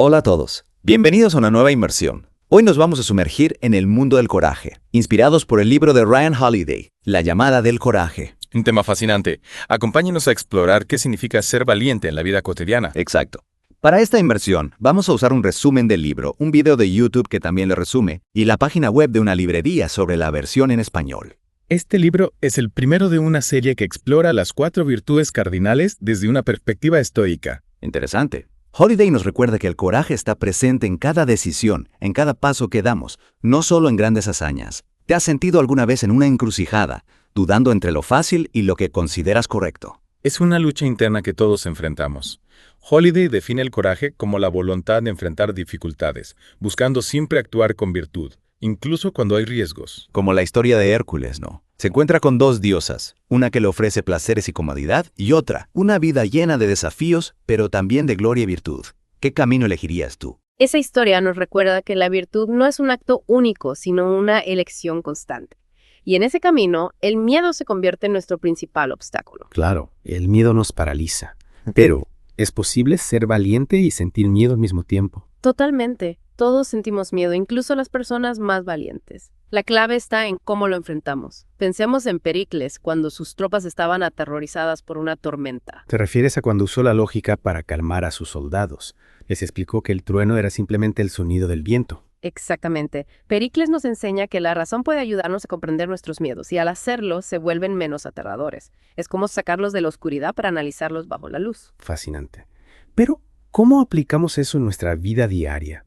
Hola a todos, bienvenidos a una nueva inmersión. Hoy nos vamos a sumergir en el mundo del coraje, inspirados por el libro de Ryan Holiday, La llamada del coraje. Un tema fascinante. Acompáñenos a explorar qué significa ser valiente en la vida cotidiana. Exacto. Para esta inmersión, vamos a usar un resumen del libro, un video de YouTube que también lo resume, y la página web de una librería sobre la versión en español. Este libro es el primero de una serie que explora las 4 virtudes cardinales desde una perspectiva estoica. Interesante. Holiday nos recuerda que el coraje está presente en cada decisión, en cada paso que damos, no solo en grandes hazañas. ¿Te has sentido alguna vez en una encrucijada, dudando entre lo fácil y lo que consideras correcto? Es una lucha interna que todos enfrentamos. Holiday define el coraje como la voluntad de enfrentar dificultades, buscando siempre actuar con virtud, incluso cuando hay riesgos. Como la historia de Hércules, ¿no? Se encuentra con 2 diosas, una que le ofrece placeres y comodidad, y otra, una vida llena de desafíos, pero también de gloria y virtud. ¿Qué camino elegirías tú? Esa historia nos recuerda que la virtud no es un acto único, sino una elección constante. Y en ese camino, el miedo se convierte en nuestro principal obstáculo. Claro, el miedo nos paraliza. Pero, ¿es posible ser valiente y sentir miedo al mismo tiempo? Totalmente. Todos sentimos miedo, incluso las personas más valientes. La clave está en cómo lo enfrentamos. Pensemos en Pericles, cuando sus tropas estaban aterrorizadas por una tormenta. ¿Te refieres a cuando usó la lógica para calmar a sus soldados? Les explicó que el trueno era simplemente el sonido del viento. Exactamente. Pericles nos enseña que la razón puede ayudarnos a comprender nuestros miedos y al hacerlo se vuelven menos aterradores. Es como sacarlos de la oscuridad para analizarlos bajo la luz. Fascinante. Pero, ¿cómo aplicamos eso en nuestra vida diaria?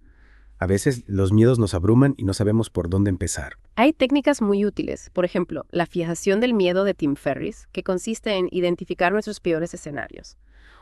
A veces los miedos nos abruman y no sabemos por dónde empezar. Hay técnicas muy útiles, por ejemplo, la fijación del miedo de Tim Ferriss, que consiste en identificar nuestros peores escenarios,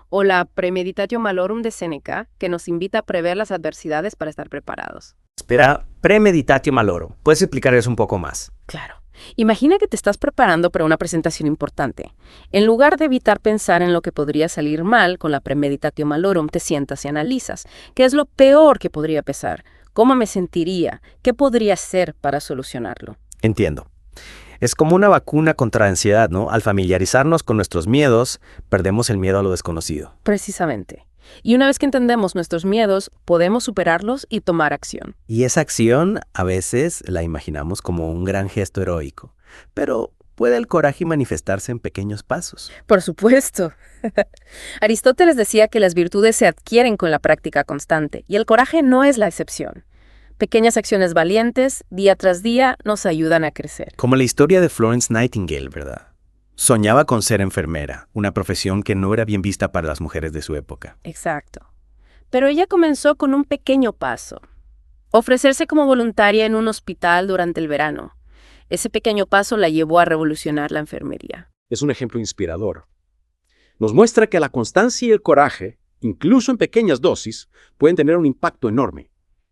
o la premeditatio malorum de Séneca, que nos invita a prever las adversidades para estar preparados. Espera, premeditatio malorum. ¿Puedes explicar eso un poco más? Claro. Imagina que te estás preparando para una presentación importante. En lugar de evitar pensar en lo que podría salir mal, con la premeditatio malorum te sientas y analizas. ¿Qué es lo peor que podría pasar? ¿Cómo me sentiría? ¿Qué podría hacer para solucionarlo? Entiendo. Es como una vacuna contra la ansiedad, ¿no? Al familiarizarnos con nuestros miedos, perdemos el miedo a lo desconocido. Precisamente. Y una vez que entendemos nuestros miedos, podemos superarlos y tomar acción. Y esa acción a veces la imaginamos como un gran gesto heroico. Pero ¿puede el coraje manifestarse en pequeños pasos? Por supuesto. Aristóteles decía que las virtudes se adquieren con la práctica constante, y el coraje no es la excepción. Pequeñas acciones valientes, día tras día, nos ayudan a crecer. Como la historia de Florence Nightingale, ¿verdad? Soñaba con ser enfermera, una profesión que no era bien vista para las mujeres de su época. Exacto. Pero ella comenzó con un pequeño paso. Ofrecerse como voluntaria en un hospital durante el verano. Ese pequeño paso la llevó a revolucionar la enfermería. Es un ejemplo inspirador. Nos muestra que la constancia y el coraje, incluso en pequeñas dosis, pueden tener un impacto enorme.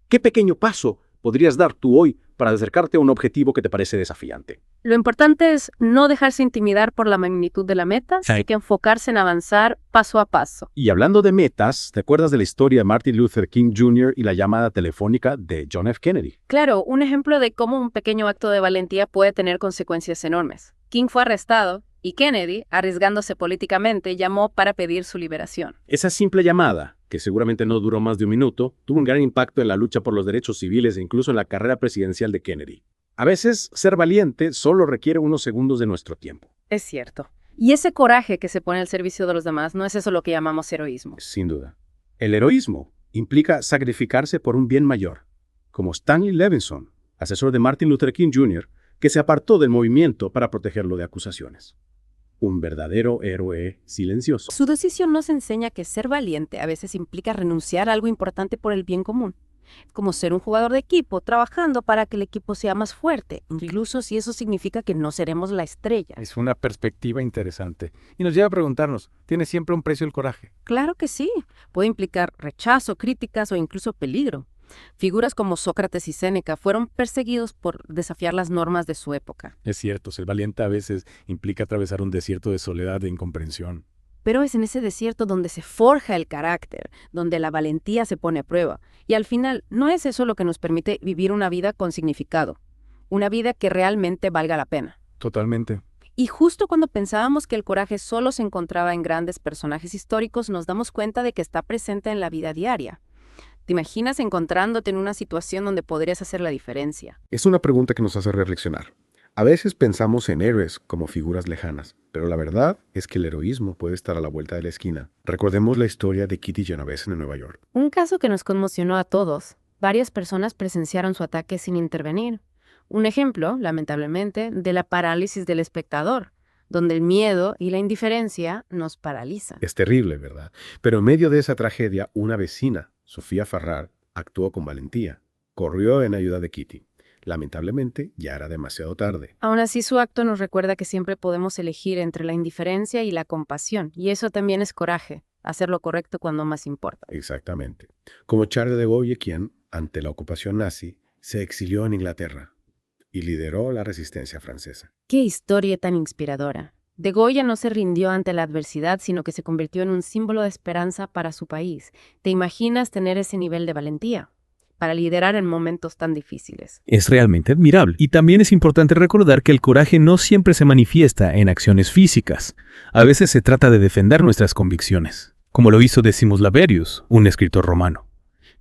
¿Qué pequeño paso podrías dar tú hoy para acercarte a un objetivo que te parece desafiante? Lo importante es no dejarse intimidar por la magnitud de la meta, sino que enfocarse en avanzar paso a paso. Y hablando de metas, ¿te acuerdas de la historia de Martin Luther King Jr. y la llamada telefónica de John F. Kennedy? Claro, un ejemplo de cómo un pequeño acto de valentía puede tener consecuencias enormes. King fue arrestado y Kennedy, arriesgándose políticamente, llamó para pedir su liberación. Esa simple llamada, que seguramente no duró más de un minuto, tuvo un gran impacto en la lucha por los derechos civiles e incluso en la carrera presidencial de Kennedy. A veces, ser valiente solo requiere unos segundos de nuestro tiempo. Es cierto. Y ese coraje que se pone al servicio de los demás, no es eso lo que llamamos heroísmo. Sin duda. El heroísmo implica sacrificarse por un bien mayor, como Stanley Levinson, asesor de Martin Luther King Jr., que se apartó del movimiento para protegerlo de acusaciones. Un verdadero héroe silencioso. Su decisión nos enseña que ser valiente a veces implica renunciar a algo importante por el bien común. Como ser un jugador de equipo, trabajando para que el equipo sea más fuerte, incluso si eso significa que no seremos la estrella. Es una perspectiva interesante. Y nos lleva a preguntarnos, ¿tiene siempre un precio el coraje? Claro que sí. Puede implicar rechazo, críticas o incluso peligro. Figuras como Sócrates y Séneca fueron perseguidos por desafiar las normas de su época. Es cierto, ser valiente a veces implica atravesar un desierto de soledad e incomprensión. Pero es en ese desierto donde se forja el carácter, donde la valentía se pone a prueba. Y al final, no es eso lo que nos permite vivir una vida con significado, una vida que realmente valga la pena. Totalmente. Y justo cuando pensábamos que el coraje solo se encontraba en grandes personajes históricos, nos damos cuenta de que está presente en la vida diaria. ¿Te imaginas encontrándote en una situación donde podrías hacer la diferencia? Es una pregunta que nos hace reflexionar. A veces pensamos en héroes como figuras lejanas, pero la verdad es que el heroísmo puede estar a la vuelta de la esquina. Recordemos la historia de Kitty Genovese en Nueva York. Un caso que nos conmocionó a todos. Varias personas presenciaron su ataque sin intervenir. Un ejemplo, lamentablemente, de la parálisis del espectador, donde el miedo y la indiferencia nos paralizan. Es terrible, ¿verdad? Pero en medio de esa tragedia, una vecina, Sofía Farrar, actuó con valentía. Corrió en ayuda de Kitty. Lamentablemente, ya era demasiado tarde. Aún así, su acto nos recuerda que siempre podemos elegir entre la indiferencia y la compasión, y eso también es coraje, hacer lo correcto cuando más importa. Exactamente. Como Charles de Gaulle, quien, ante la ocupación nazi, se exilió en Inglaterra y lideró la resistencia francesa. ¡Qué historia tan inspiradora! De Goya no se rindió ante la adversidad, sino que se convirtió en un símbolo de esperanza para su país. ¿Te imaginas tener ese nivel de valentía para liderar en momentos tan difíciles? Es realmente admirable. Y también es importante recordar que el coraje no siempre se manifiesta en acciones físicas. A veces se trata de defender nuestras convicciones, como lo hizo Decimus Laberius, un escritor romano,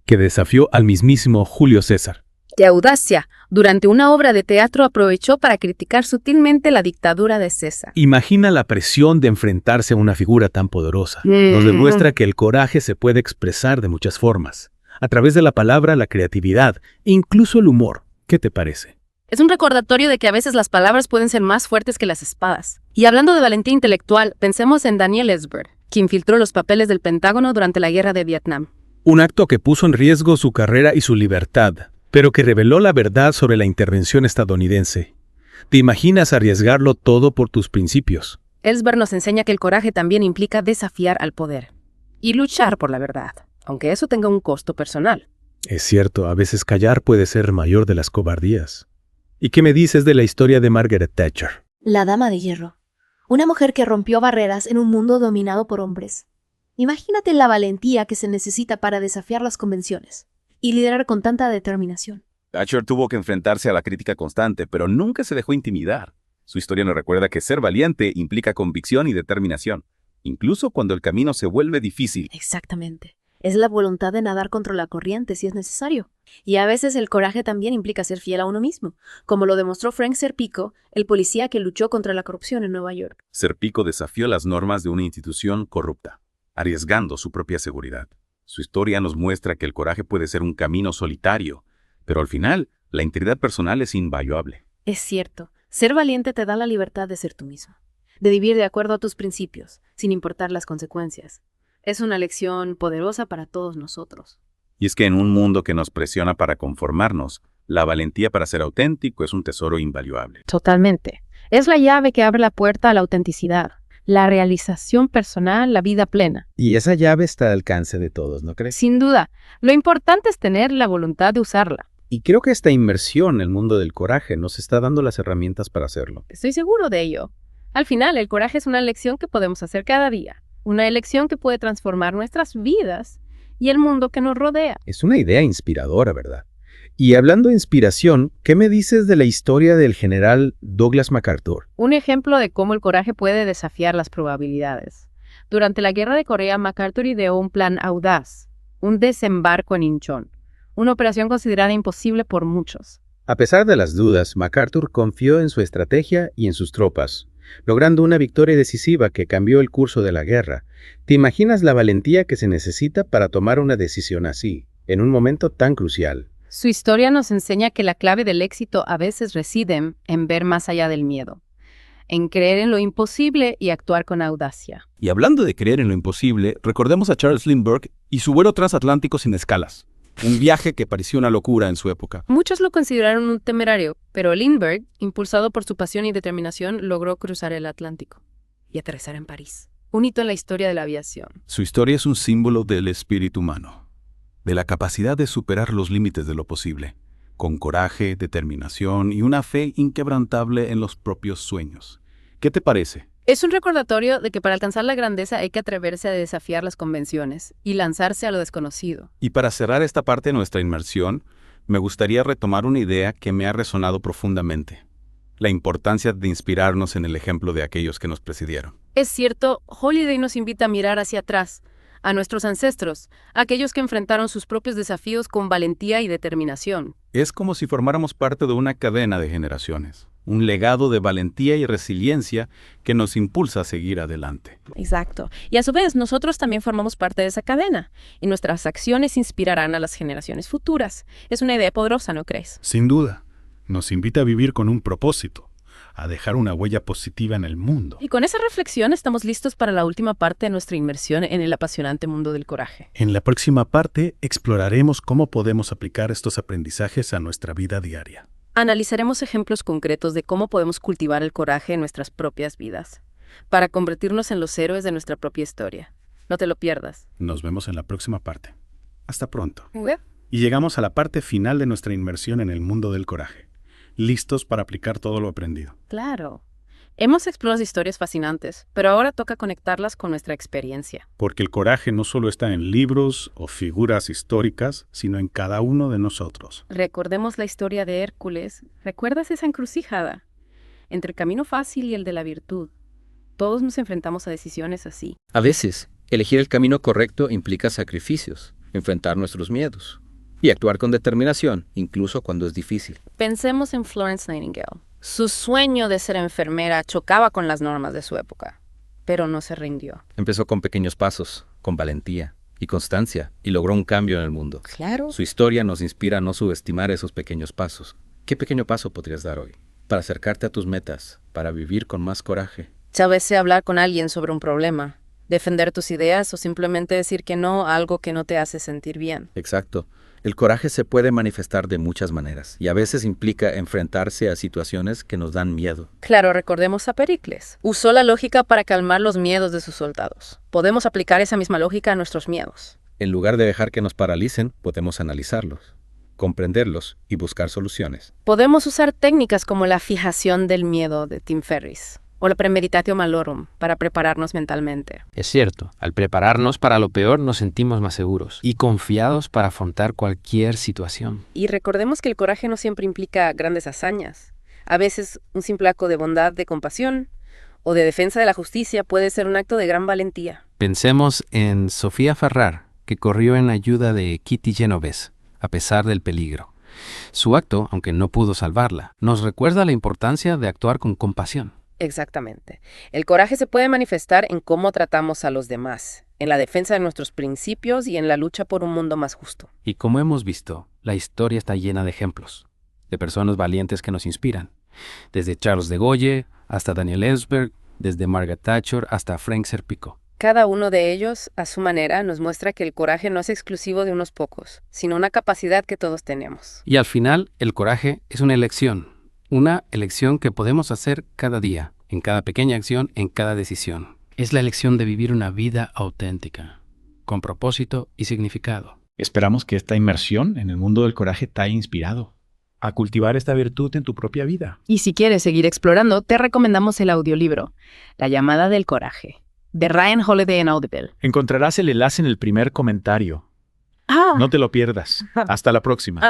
que desafió al mismísimo Julio César. De audacia, durante una obra de teatro aprovechó para criticar sutilmente la dictadura de César. Imagina la presión de enfrentarse a una figura tan poderosa. Nos demuestra que el coraje se puede expresar de muchas formas, a través de la palabra, la creatividad e incluso el humor. ¿Qué te parece? Es un recordatorio de que a veces las palabras pueden ser más fuertes que las espadas. Y hablando de valentía intelectual, pensemos en Daniel Ellsberg, quien filtró los papeles del Pentágono durante la guerra de Vietnam. Un acto que puso en riesgo su carrera y su libertad, pero que reveló la verdad sobre la intervención estadounidense. ¿Te imaginas arriesgarlo todo por tus principios? Ellsberg nos enseña que el coraje también implica desafiar al poder y luchar por la verdad, aunque eso tenga un costo personal. Es cierto, a veces callar puede ser mayor de las cobardías. ¿Y qué me dices de la historia de Margaret Thatcher? La Dama de Hierro. Una mujer que rompió barreras en un mundo dominado por hombres. Imagínate la valentía que se necesita para desafiar las convenciones y liderar con tanta determinación. Thatcher tuvo que enfrentarse a la crítica constante, pero nunca se dejó intimidar. Su historia nos recuerda que ser valiente implica convicción y determinación, incluso cuando el camino se vuelve difícil. Exactamente. Es la voluntad de nadar contra la corriente si es necesario. Y a veces el coraje también implica ser fiel a uno mismo, como lo demostró Frank Serpico, el policía que luchó contra la corrupción en Nueva York. Serpico desafió las normas de una institución corrupta, arriesgando su propia seguridad. Su historia nos muestra que el coraje puede ser un camino solitario, pero al final, la integridad personal es invaluable. Es cierto, ser valiente te da la libertad de ser tú mismo, de vivir de acuerdo a tus principios, sin importar las consecuencias. Es una lección poderosa para todos nosotros. Y es que en un mundo que nos presiona para conformarnos, la valentía para ser auténtico es un tesoro invaluable. Totalmente. Es la llave que abre la puerta a la autenticidad, la realización personal, la vida plena. Y esa llave está al alcance de todos, ¿no crees? Sin duda, lo importante es tener la voluntad de usarla. Y creo que esta inmersión en el mundo del coraje nos está dando las herramientas para hacerlo. Estoy seguro de ello. Al final, el coraje es una elección que podemos hacer cada día. Una elección que puede transformar nuestras vidas y el mundo que nos rodea. Es una idea inspiradora, ¿verdad? Y hablando de inspiración, ¿qué me dices de la historia del general Douglas MacArthur? Un ejemplo de cómo el coraje puede desafiar las probabilidades. Durante la Guerra de Corea, MacArthur ideó un plan audaz, un desembarco en Inchon, una operación considerada imposible por muchos. A pesar de las dudas, MacArthur confió en su estrategia y en sus tropas, logrando una victoria decisiva que cambió el curso de la guerra. ¿Te imaginas la valentía que se necesita para tomar una decisión así, en un momento tan crucial? Su historia nos enseña que la clave del éxito a veces reside en ver más allá del miedo, en creer en lo imposible y actuar con audacia. Y hablando de creer en lo imposible, recordemos a Charles Lindbergh y su vuelo transatlántico sin escalas. Un viaje que pareció una locura en su época. Muchos lo consideraron un temerario, pero Lindbergh, impulsado por su pasión y determinación, logró cruzar el Atlántico y aterrizar en París. Un hito en la historia de la aviación. Su historia es un símbolo del espíritu humano, de la capacidad de superar los límites de lo posible, con coraje, determinación y una fe inquebrantable en los propios sueños. ¿Qué te parece? Es un recordatorio de que para alcanzar la grandeza hay que atreverse a desafiar las convenciones y lanzarse a lo desconocido. Y para cerrar esta parte de nuestra inmersión, me gustaría retomar una idea que me ha resonado profundamente: la importancia de inspirarnos en el ejemplo de aquellos que nos precedieron. Es cierto, Holiday nos invita a mirar hacia atrás, A nuestros ancestros, aquellos que enfrentaron sus propios desafíos con valentía y determinación. Es como si formáramos parte de una cadena de generaciones, un legado de valentía y resiliencia que nos impulsa a seguir adelante. Exacto. Y a su vez, nosotros también formamos parte de esa cadena, y nuestras acciones inspirarán a las generaciones futuras. Es una idea poderosa, ¿no crees? Sin duda, nos invita a vivir con un propósito, a dejar una huella positiva en el mundo. Y con esa reflexión estamos listos para la última parte de nuestra inmersión en el apasionante mundo del coraje. En la próxima parte exploraremos cómo podemos aplicar estos aprendizajes a nuestra vida diaria. Analizaremos ejemplos concretos de cómo podemos cultivar el coraje en nuestras propias vidas, para convertirnos en los héroes de nuestra propia historia. No te lo pierdas. Nos vemos en la próxima parte. Hasta pronto. Y llegamos a la parte final de nuestra inmersión en el mundo del coraje. Listos para aplicar todo lo aprendido. Claro. Hemos explorado historias fascinantes, pero ahora toca conectarlas con nuestra experiencia. Porque el coraje no solo está en libros o figuras históricas, sino en cada uno de nosotros. Recordemos la historia de Hércules. ¿Recuerdas esa encrucijada? Entre el camino fácil y el de la virtud. Todos nos enfrentamos a decisiones así. A veces, elegir el camino correcto implica sacrificios, enfrentar nuestros miedos y actuar con determinación, incluso cuando es difícil. Pensemos en Florence Nightingale. Su sueño de ser enfermera chocaba con las normas de su época, pero no se rindió. Empezó con pequeños pasos, con valentía y constancia, y logró un cambio en el mundo. Claro. Su historia nos inspira a no subestimar esos pequeños pasos. ¿Qué pequeño paso podrías dar hoy para acercarte a tus metas, para vivir con más coraje? Tal vez sea hablar con alguien sobre un problema, defender tus ideas o simplemente decir que no a algo que no te hace sentir bien. Exacto. El coraje se puede manifestar de muchas maneras y a veces implica enfrentarse a situaciones que nos dan miedo. Claro, recordemos a Pericles. Usó la lógica para calmar los miedos de sus soldados. Podemos aplicar esa misma lógica a nuestros miedos. En lugar de dejar que nos paralicen, podemos analizarlos, comprenderlos y buscar soluciones. Podemos usar técnicas como la fijación del miedo de Tim Ferriss o la premeditatio malorum para prepararnos mentalmente. Es cierto, al prepararnos para lo peor nos sentimos más seguros y confiados para afrontar cualquier situación. Y recordemos que el coraje no siempre implica grandes hazañas. A veces un simple acto de bondad, de compasión o de defensa de la justicia puede ser un acto de gran valentía. Pensemos en Sofía Farrar, que corrió en ayuda de Kitty Genovese, a pesar del peligro. Su acto, aunque no pudo salvarla, nos recuerda la importancia de actuar con compasión. Exactamente. El coraje se puede manifestar en cómo tratamos a los demás, en la defensa de nuestros principios y en la lucha por un mundo más justo. Y como hemos visto, la historia está llena de ejemplos, de personas valientes que nos inspiran. Desde Charles de Gaulle hasta Daniel Ellsberg, desde Margaret Thatcher hasta Frank Serpico. Cada uno de ellos, a su manera, nos muestra que el coraje no es exclusivo de unos pocos, sino una capacidad que todos tenemos. Y al final, el coraje es una elección que podemos hacer cada día, en cada pequeña acción, en cada decisión. Es la elección de vivir una vida auténtica, con propósito y significado. Esperamos que esta inmersión en el mundo del coraje te haya inspirado a cultivar esta virtud en tu propia vida. Y si quieres seguir explorando, te recomendamos el audiolibro La llamada del coraje, de Ryan Holiday en Audible. Encontrarás el enlace en el primer comentario. No te lo pierdas. Hasta la próxima.